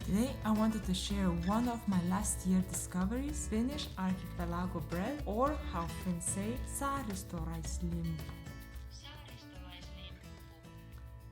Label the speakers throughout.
Speaker 1: Today I wanted to share one of my last year discoveries, Finnish Archipelago bread, or how Finns say, Saaristolaisleipä.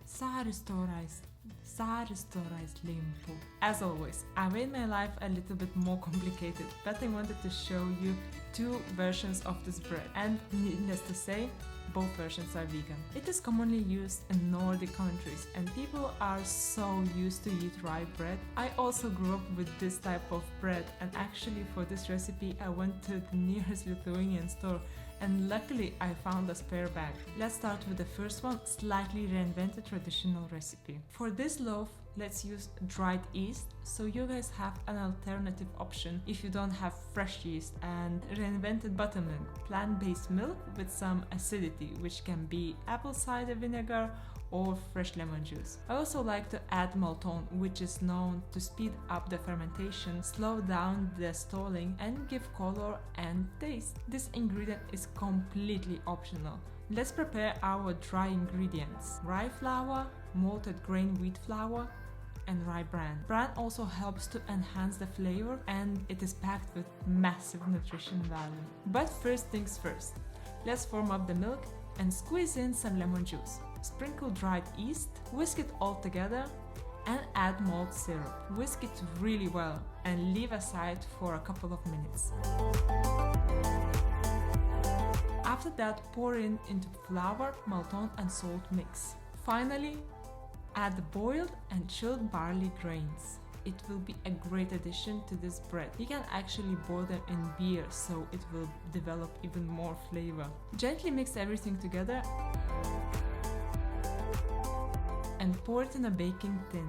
Speaker 1: Saaristolaisleipä. As always, I made my life a little bit more complicated, but I wanted to show you two versions of this bread, and needless to say, both versions are vegan. It is commonly used in Nordic countries and people are so used to eat rye bread. I also grew up with this type of bread, and actually for this recipe I went to the nearest Lithuanian store and luckily I found a spare bag. Let's start with the first one, slightly reinvented traditional recipe. For this loaf, let's use dried yeast, so you guys have an alternative option if you don't have fresh yeast, and reinvented buttermilk, plant-based milk with some acidity, which can be apple cider vinegar or fresh lemon juice. I also like to add Malton, which is known to speed up the fermentation, slow down the stalling and give color and taste. This ingredient is completely optional. Let's prepare our dry ingredients: rye flour, malted grain wheat flour, and rye bran. Bran also helps to enhance the flavor and it is packed with massive nutrition value. But first things first, let's warm up the milk and squeeze in some lemon juice. Sprinkle dried yeast, whisk it all together and add malt syrup. Whisk it really well and leave aside for a couple of minutes. After that, pour into flour, Malton and salt mix. Finally, add the boiled and chilled barley grains. It will be a great addition to this bread. You can actually boil them in beer, so it will develop even more flavor. Gently mix everything together and pour it in a baking tin.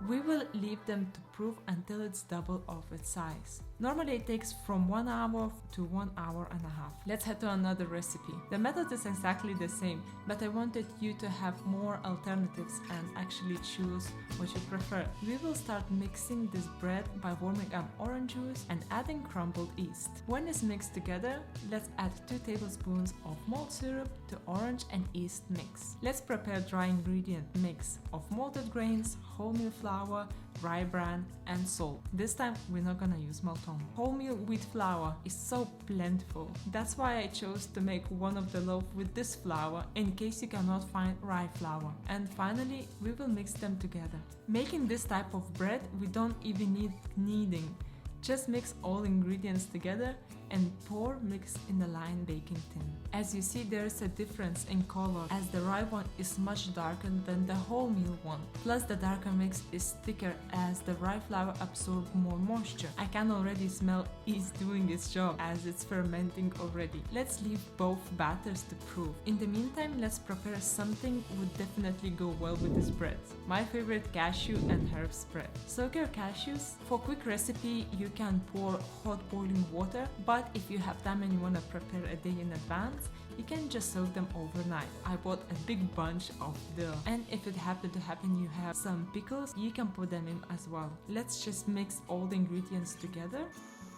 Speaker 1: We will leave them to proof until it's double of its size. Normally it takes from 1 hour to 1 hour and a half. Let's head to another recipe. The method is exactly the same, but I wanted you to have more alternatives and actually choose what you prefer. We will start mixing this bread by warming up orange juice and adding crumbled yeast. When it's mixed together, let's add 2 tablespoons of malt syrup to orange and yeast mix. Let's prepare dry ingredient mix of malted grains, wholemeal flour, rye bran and salt. This time we're not gonna use Malton. Wholemeal wheat flour is so plentiful. That's why I chose to make one of the loaf with this flour in case you cannot find rye flour. And finally, we will mix them together. Making this type of bread, we don't even need kneading. Just mix all ingredients together and pour mix in the lined baking tin. As you see, there is a difference in color as the rye one is much darker than the wholemeal one. Plus the darker mix is thicker as the rye flour absorbs more moisture. I can already smell yeast doing its job as it's fermenting already. Let's leave both batters to proof. In the meantime, let's prepare something would definitely go well with this bread. My favorite cashew and herbs spread. Soak your cashews. For quick recipe, you can pour hot boiling water, but if you have time and you want to prepare a day in advance, you can just soak them overnight. I bought a big bunch of dill, and if it happened to happen you have some pickles, you can put them in as well. Let's just mix all the ingredients together,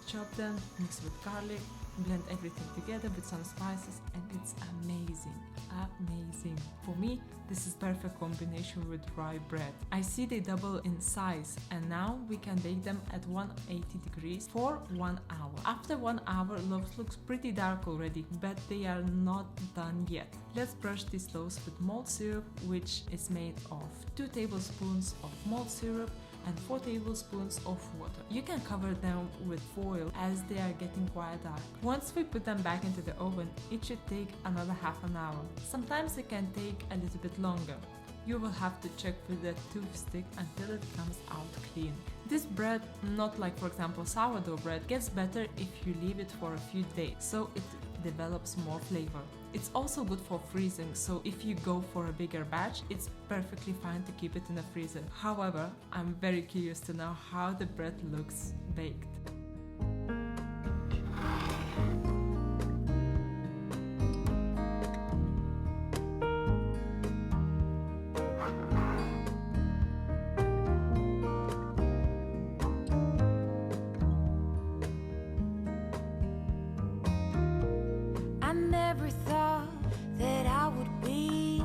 Speaker 1: chop them, mix with garlic, blend everything together with some spices, and it's amazing. Amazing. For me, this is perfect combination with rye bread. I see they double in size, and now we can bake them at 180 degrees for 1 hour. After 1 hour, loaves looks pretty dark already, but they are not done yet. Let's brush these loaves with malt syrup, which is made of 2 tablespoons of malt syrup and 4 tablespoons of water. You can cover them with foil as they are getting quite dark. Once we put them back into the oven, it should take another half an hour. Sometimes it can take a little bit longer. You will have to check with the toothpick until it comes out clean. This bread, not like for example sourdough bread, gets better if you leave it for a few days, so it develops more flavor. It's also good for freezing, so if you go for a bigger batch, it's perfectly fine to keep it in the freezer. However, I'm very curious to know how the bread looks baked.
Speaker 2: Never thought that I would be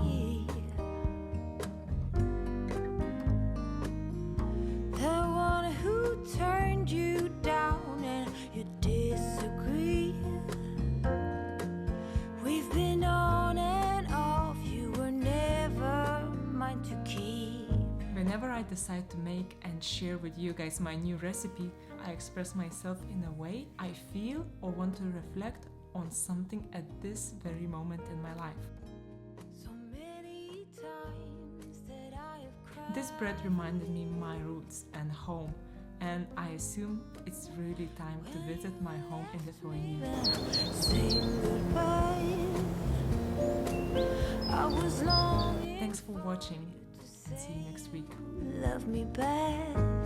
Speaker 2: the one
Speaker 1: decide to make and share with you guys my new recipe, I express myself in a way I feel or want to reflect on something at this very moment in my life.
Speaker 2: So many times that I have cried.
Speaker 1: This bread reminded me my roots and home, and I assume it's really time to visit my home in Lithuania.
Speaker 2: Saying goodbye. I was longing
Speaker 1: Thanks for watching and see you next week.
Speaker 2: love me back.